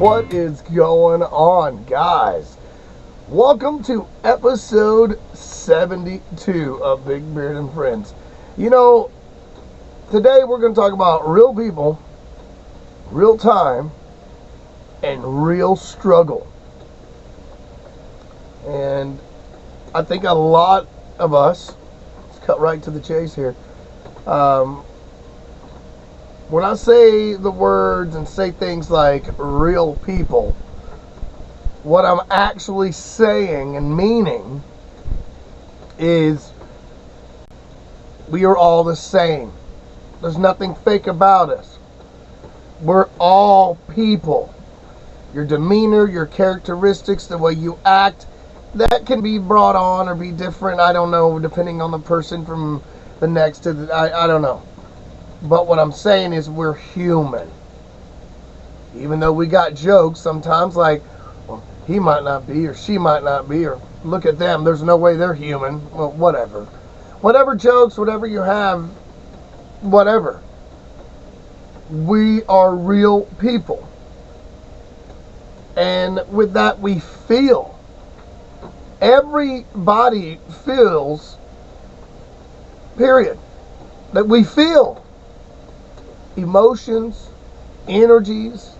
What is going on, guys? Welcome to episode 72 of Big Beard and Friends. You know, today we're going to talk about real people, real time, and real struggle. And I think a lot of us, let's cut right to the chase here, when I say the words and say things like real people, what I'm actually saying and meaning is we are all the same. There's nothing fake about us. We're all people. Your demeanor, your characteristics, the way you act, that can be brought on or be different, I don't know, depending on the person from the next to the, I don't know. But what I'm saying is we're human. Even though we got jokes sometimes like, well, he might not be or she might not be, or look at them, there's no way they're human. Well, whatever. Whatever jokes, whatever you have, whatever. We are real people. And with that we feel. Everybody feels, period. That we feel. Emotions, energies,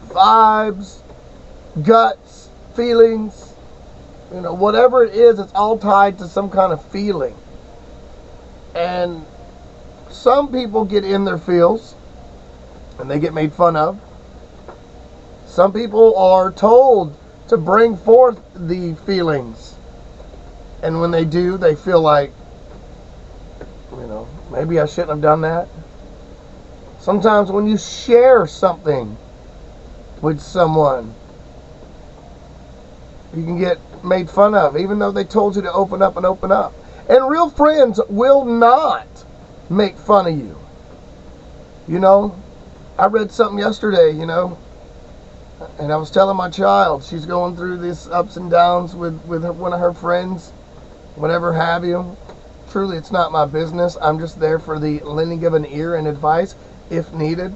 vibes, guts, feelings, you know, whatever it is, it's all tied to some kind of feeling. And some people get in their feels and they get made fun of. Some people are told to bring forth the feelings, and when they do, they feel like, you know, maybe I shouldn't have done that. Sometimes when you share something with someone, you can get made fun of, even though they told you to open up and open up. And real friends will not make fun of you. You know, I read something yesterday, you know, and I was telling my child, she's going through this ups and downs with one of her friends, whatever have you. Truly, it's not my business. I'm just there for the lending of an ear and advice, if needed.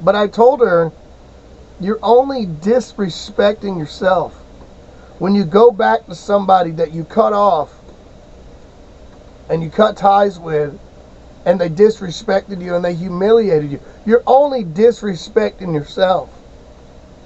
But I told her, you're only disrespecting yourself when you go back to somebody that you cut off and you cut ties with, and they disrespected you and they humiliated you. You're only disrespecting yourself,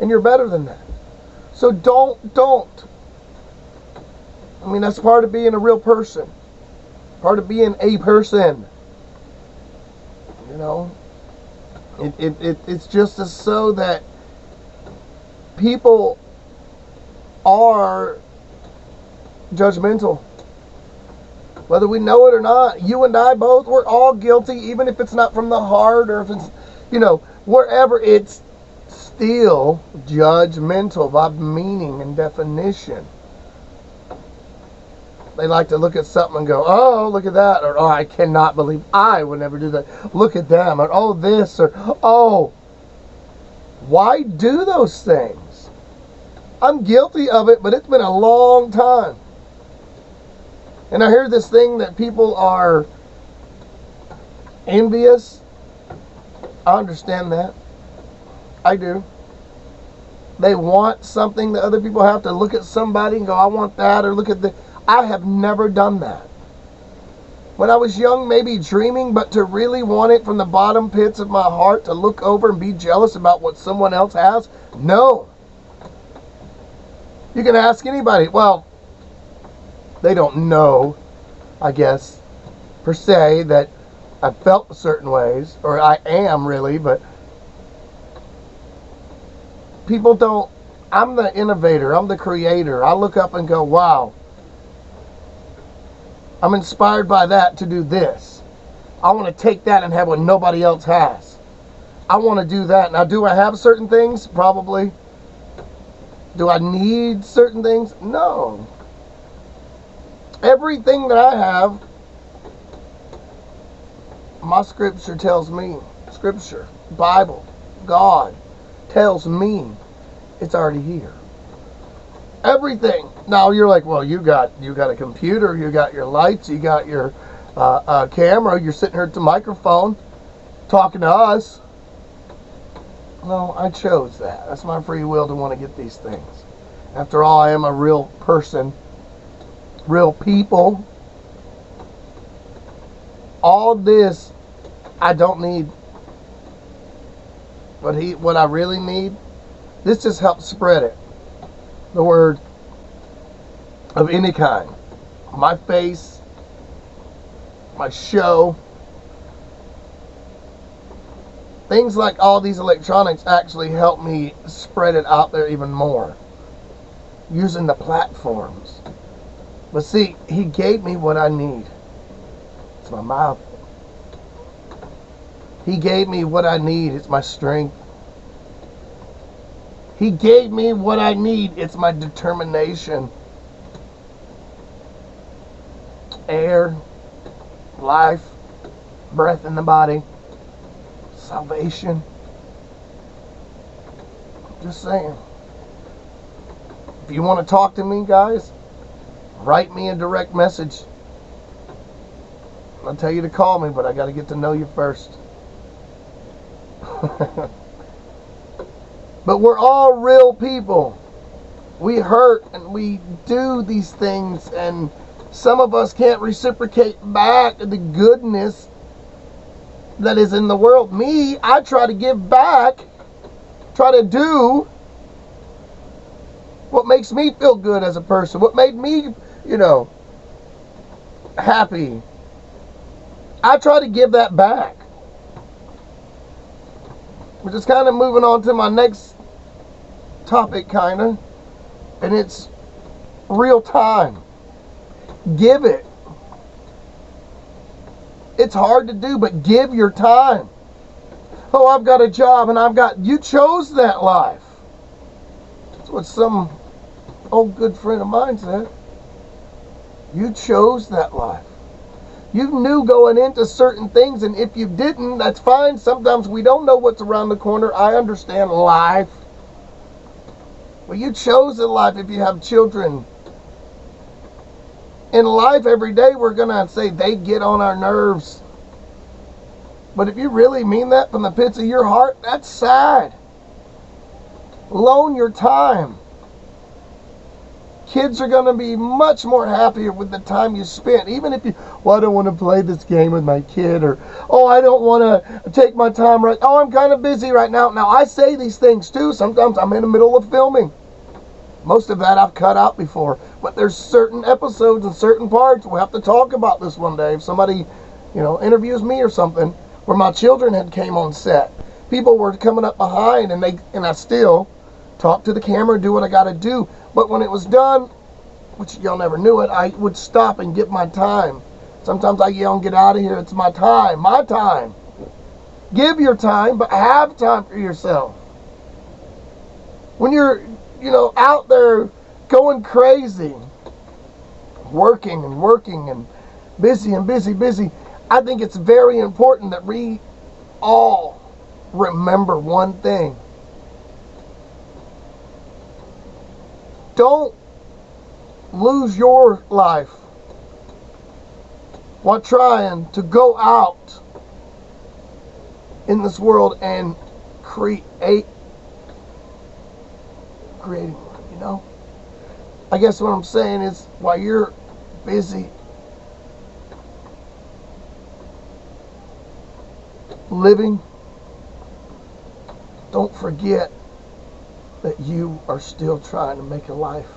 and you're better than that. So don't. I mean, that's part of being a real person, part of being a person. You know, it's just so that people are judgmental. Whether we know it or not, you and I both, we're all guilty, even if it's not from the heart or if it's, you know, wherever, it's still judgmental by meaning and definition. They like to look at something and go, oh, look at that, or oh, I cannot believe I would never do that. Look at them, or oh, this, or oh. Why do those things? I'm guilty of it, but it's been a long time. And I hear this thing that people are envious. I understand that. I do. They want something that other people have, to look at somebody and go, I want that, or look at the. I have never done that. When I was young, maybe dreaming, but to really want it from the bottom pits of my heart, to look over and be jealous about what someone else has, no. You can ask anybody. Well, they don't know, I guess, per se, that I felt certain ways, or I am really, but people don't. I'm the innovator. I'm the creator. I look up and go, wow, I'm inspired by that to do this. I want to take that and have what nobody else has. I want to do that. Now, do I have certain things? Probably. Do I need certain things? No. Everything that I have, my scripture tells me, scripture, Bible, God tells me it's already here. Everything. Now you're like, well, you got a computer, you got your lights, you got your camera, you're sitting here at the microphone talking to us. No, I chose that. That's my free will to want to get these things. After all, I am a real person, real people. All this I don't need. What I really need, this just helps spread it. The word of any kind. My face, my show. Things like all these electronics actually help me spread it out there even more. Using the platforms. But see, he gave me what I need. It's my mouth. He gave me what I need. It's my strength. He gave me what I need. It's my determination. Air, life, breath in the body, salvation. Just saying. If you want to talk to me, guys, write me a direct message. I'll tell you to call me, but I got to get to know you first. But we're all real people. We hurt and we do these things, and some of us can't reciprocate back the goodness that is in the world. Me, I try to give back, try to do what makes me feel good as a person, what made me, happy. I try to give that back. We're just kind of moving on to my next topic, and it's real time. Give it. It's hard to do, but give your time. Oh, I've got a job and you chose that life. That's what some old good friend of mine said. You chose that life. You knew going into certain things, and if you didn't, that's fine. Sometimes we don't know what's around the corner. I understand life. But you chose a life. If you have children. In life every day, we're going to say they get on our nerves. But if you really mean that from the pits of your heart, that's sad. Loan your time. Kids are going to be much more happier with the time you spent. Even if I don't want to play this game with my kid, or, I don't want to take my time right. I'm kind of busy right now. Now, I say these things too. Sometimes I'm in the middle of filming. Most of that I've cut out before. But there's certain episodes and certain parts. We'll have to talk about this one day. If somebody, interviews me or something, where my children had came on set. People were coming up behind, and I still talk to the camera, do what I got to do. But when it was done, which y'all never knew it, I would stop and get my time. Sometimes I yell and get out of here. It's my time. My time. Give your time, but have time for yourself. When you're, out there going crazy, working and busy, I think it's very important that we all remember one thing. Don't lose your life while trying to go out in this world and creating, I guess what I'm saying is, while you're busy living, don't forget that you are still trying to make a life.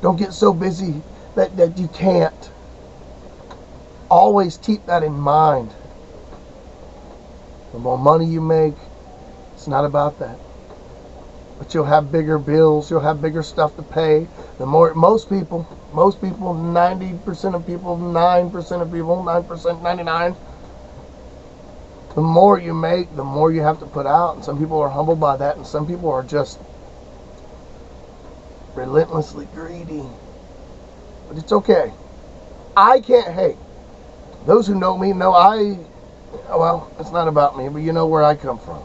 Don't get so busy that you can't. Always keep that in mind. The more money you make, it's not about that. But you'll have bigger bills, you'll have bigger stuff to pay. The more, most people, 90% of people, 9% of people, 9%, 99, The more you make, the more you have to put out. And some people are humbled by that, and some people are just relentlessly greedy. But it's okay. I can't hate. Those who know me know well, it's not about me, but you know where I come from.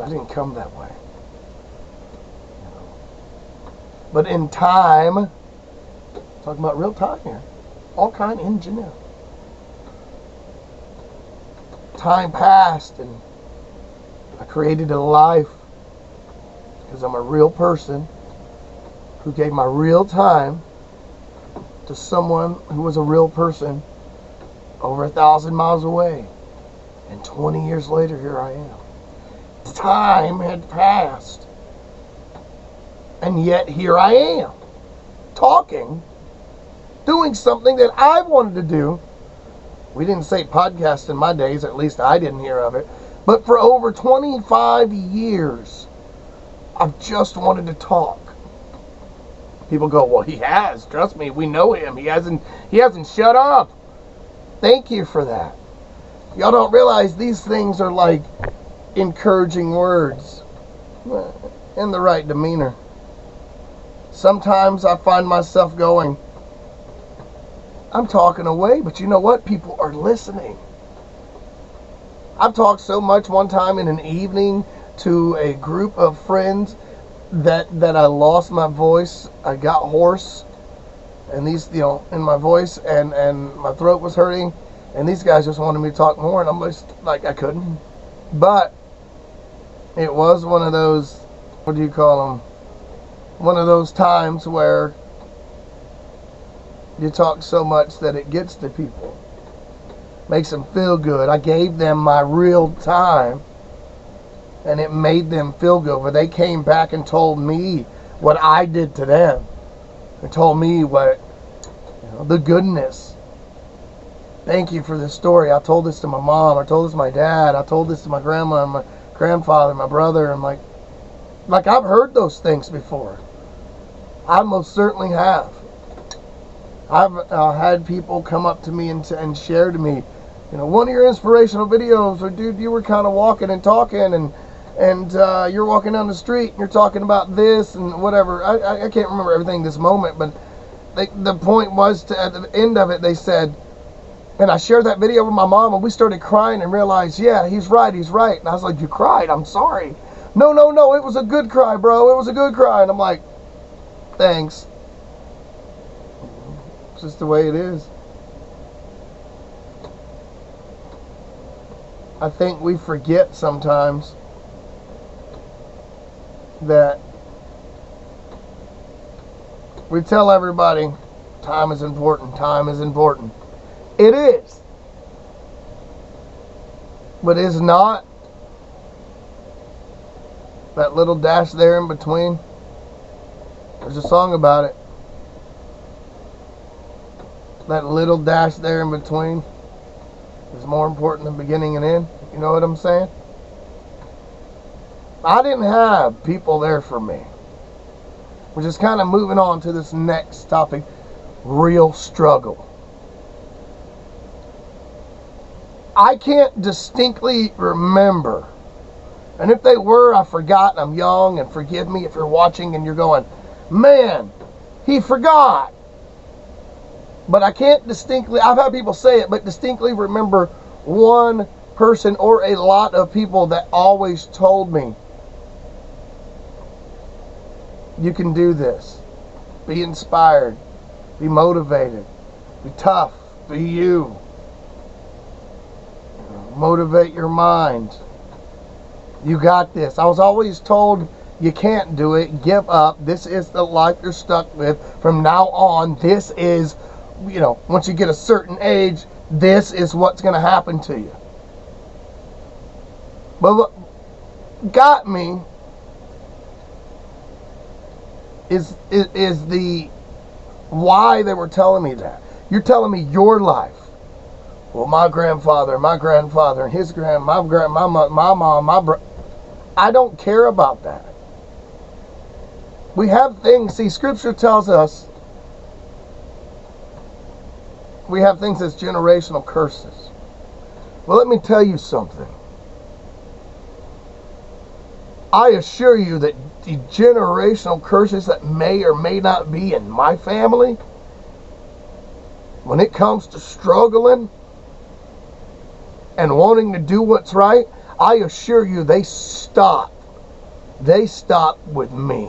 I didn't come that way. But in time, talking about real time here, all kind of engineer. Time passed and I created a life because I'm a real person who gave my real time to someone who was a real person over 1,000 miles away. And 20 years later, here I am. Time had passed. And yet here I am, talking, doing something that I wanted to do. We didn't say podcast in my days, at least I didn't hear of it. But for over 25 years, I've just wanted to talk. People go, well, he has. Trust me, we know him. He hasn't shut up. Thank you for that. Y'all don't realize these things are like encouraging words in the right demeanor. Sometimes I find myself going, I'm talking away, but you know what? People are listening. I've talked so much one time in an evening to a group of friends that I lost my voice. I got hoarse, and these, in my voice, and my throat was hurting, and these guys just wanted me to talk more, and I'm just like, I couldn't. But it was one of those, what do you call them? One of those times where you talk so much that it gets to people. Makes them feel good. I gave them my real time, and it made them feel good. But they came back and told me what I did to them. They told me what, the goodness. Thank you for this story. I told this to my mom. I told this to my dad. I told this to my grandma and my grandfather, my brother. And like I've heard those things before. I most certainly have. I've had people come up to me and share to me, one of your inspirational videos, or dude, you were kind of walking and talking, and you're walking down the street and you're talking about this and whatever. I can't remember everything this moment, but the point was, at the end of it, they said, and I shared that video with my mom, and we started crying and realized, yeah, he's right. And I was like, you cried? I'm sorry. No, it was a good cry, bro. It was a good cry. And I'm like, thanks. It's just the way it is. I think we forget sometimes that we tell everybody time is important, time is important. It is. But is not that little dash there in between. There's a song about it. That little dash there in between is more important than beginning and end. You know what I'm saying? I didn't have people there for me. We're just kind of moving on to this next topic. Real struggle. I can't distinctly remember. And if they were, I forgot. I'm young, and forgive me if you're watching and you're going, man, he forgot. But I can't distinctly, I've had people say it, but distinctly remember one person or a lot of people that always told me, you can do this. Be inspired. Be motivated. Be tough. Be you. Motivate your mind. You got this. I was always told, you can't do it. Give up. This is the life you're stuck with. From now on, this is, once you get a certain age, this is what's going to happen to you. But what got me is the why they were telling me that. You're telling me your life. Well, my grandfather, his my mom, my brother. I don't care about that. We have things, see, Scripture tells us we have things as generational curses. Well, let me tell you something. I assure you that the generational curses that may or may not be in my family, when it comes to struggling and wanting to do what's right, I assure you they stop. They stop with me.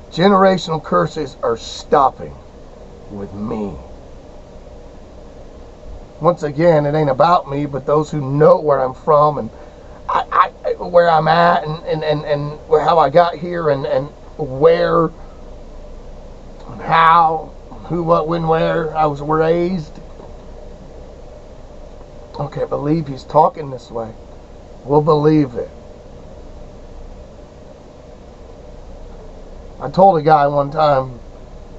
Generational curses are stopping with me. Once again, it ain't about me, but those who know where I'm from and where I'm at and how I got here and where and how, who, what, when, where I was raised. Okay, believe he's talking this way. We'll believe it. I told a guy one time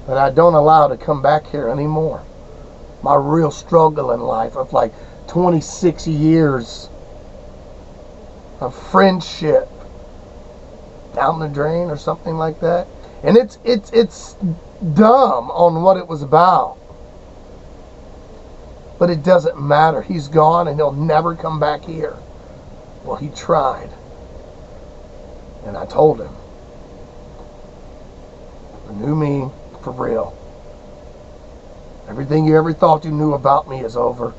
that I don't allow to come back here anymore. My real struggle in life of like 26 years of friendship down the drain or something like that. And it's dumb on what it was about. But it doesn't matter. He's gone and he'll never come back here. Well, he tried. And I told him. You knew me for real. Everything you ever thought you knew about me is over.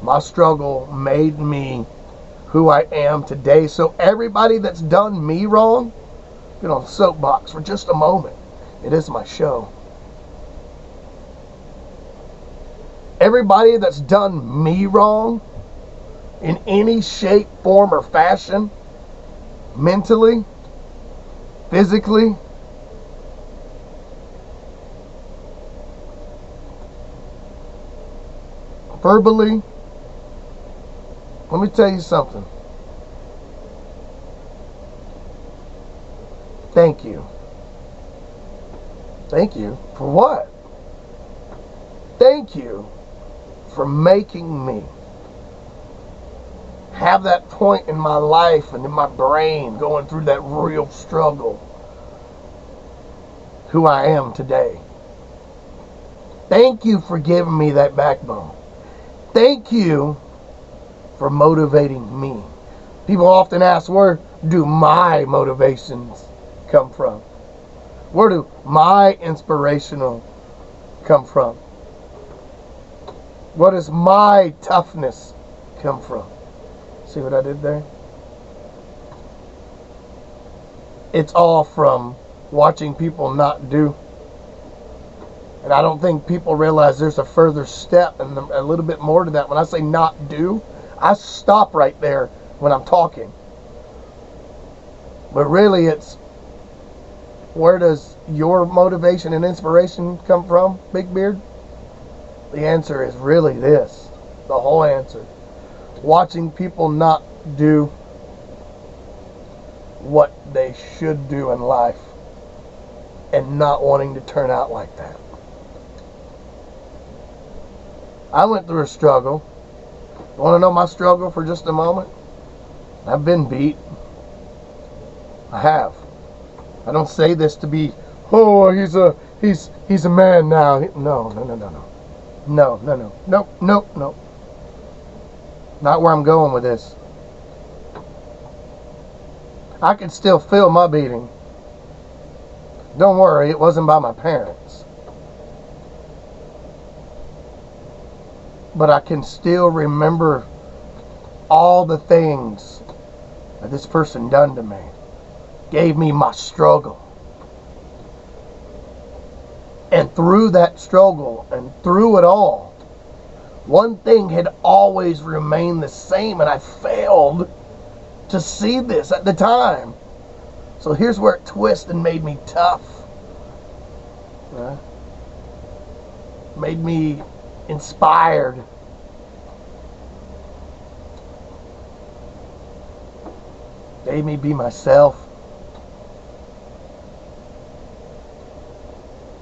My struggle made me who I am today. So everybody that's done me wrong, get on the soapbox for just a moment. It is my show. Everybody that's done me wrong in any shape, form, or fashion, mentally, physically, verbally, let me tell you something. Thank you. Thank you for what? Thank you for making me have that point in my life and in my brain going through that real struggle. Who I am today. Thank you for giving me that backbone. Thank you for motivating me. People often ask, where do my motivations come from? Where do my inspirational come from? What does my toughness come from? See what I did there? It's all from watching people not do. And I don't think people realize there's a further step and a little bit more to that. When I say not do, I stop right there when I'm talking. But really it's, where does your motivation and inspiration come from, Big Beard? The answer is really this. The whole answer. Watching people not do what they should do in life and not wanting to turn out like that. I went through a struggle. You want to know my struggle for just a moment? I've been beat. I have. I don't say this to be, oh, he's a man now. No. Not where I'm going with this. I can still feel my beating. Don't worry, it wasn't by my parents. But I can still remember all the things that this person done to me. Gave me my struggle. And through that struggle and through it all, one thing had always remained the same, and I failed to see this at the time. So here's where it twisted and made me tough. Made me inspired. Made me be myself.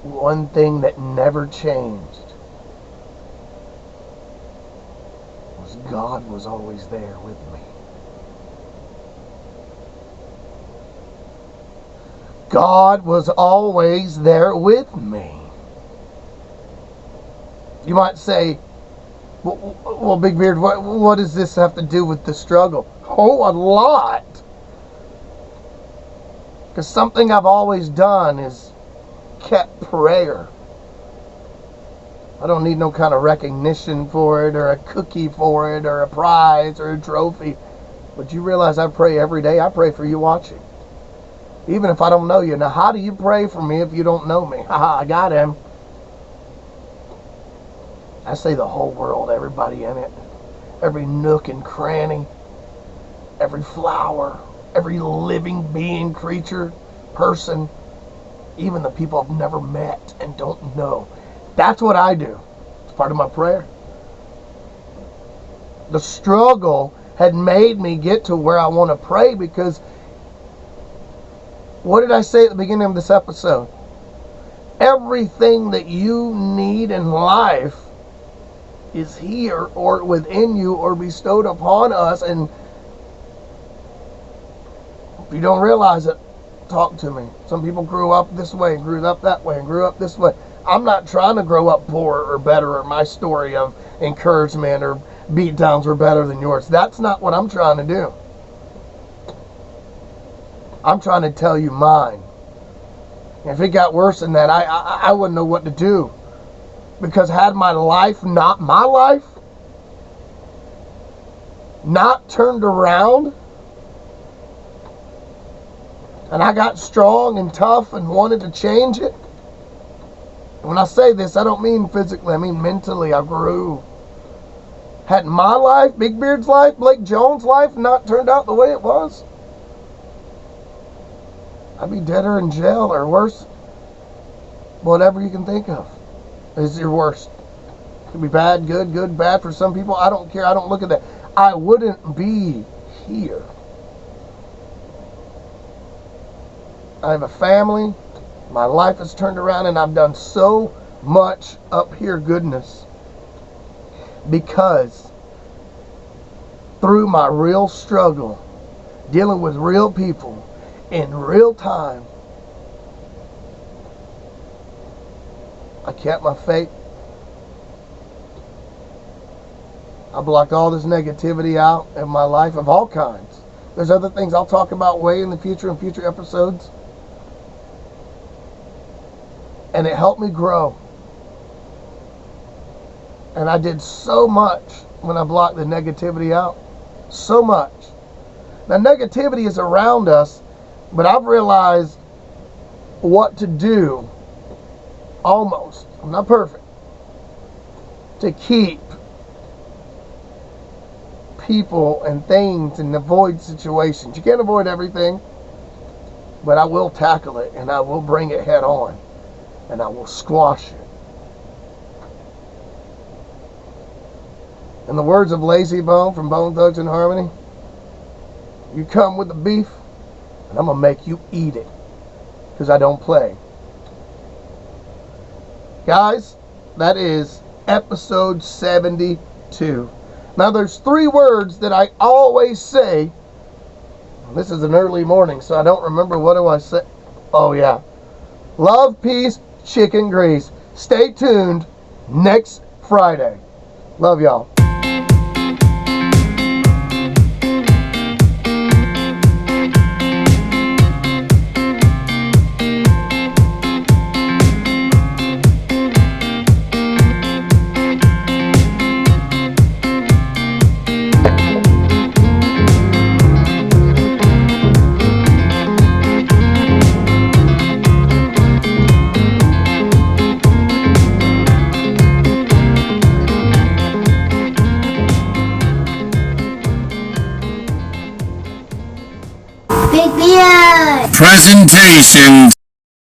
One thing that never changed was God was always there with me. God was always there with me. You might say, Well, Big Beard, what does this have to do with the struggle? Oh, a lot. Because something I've always done is kept prayer. I don't need no kind of recognition for it, or a cookie for it, or a prize, or a trophy. But you realize I pray every day. I pray for you watching. Even if I don't know you. Now, how do you pray for me if you don't know me? Haha, I got him. I say the whole world, everybody in it. Every nook and cranny. Every flower. Every living being, creature, person. Even the people I've never met and don't know. That's what I do. It's part of my prayer. The struggle had made me get to where I want to pray, because what did I say at the beginning of this episode? Everything that you need in life is here or within you or bestowed upon us. And if you don't realize it, talk to me. Some people grew up this way, grew up that way, and grew up this way. I'm not trying to grow up poor or better, or my story of encouragement or beatdowns were better than yours. That's not what I'm trying to do. I'm trying to tell you mine. And if it got worse than that, I wouldn't know what to do. Because had my life not turned around, and I got strong and tough and wanted to change it. When I say this, I don't mean physically, I mean mentally. I grew. Had my life, Big Beard's life, Blake Jones' life not turned out the way it was, I'd be dead or in jail or worse. Whatever you can think of is your worst. It could be bad, good, bad for some people. I don't care. I don't look at that. I wouldn't be here. I have a family. My life has turned around, and I've done so much up here goodness because through my real struggle, dealing with real people in real time, I kept my faith. I blocked all this negativity out in my life of all kinds. There's other things I'll talk about way in the future, in future episodes. And it helped me grow. And I did so much when I blocked the negativity out. So much. Now, negativity is around us, but I've realized what to do, almost, I'm not perfect, to keep people and things and avoid situations. You can't avoid everything, but I will tackle it, and I will bring it head on. And I will squash it. In the words of Lazy Bone from Bone Thugs and Harmony, you come with the beef, and I'm going to make you eat it. Because I don't play. Guys, that is episode 72. Now there's 3 words that I always say. This is an early morning, so I don't remember what do I say. Oh yeah. Love, peace, chicken grease. Stay tuned next Friday. Love y'all. Presentation.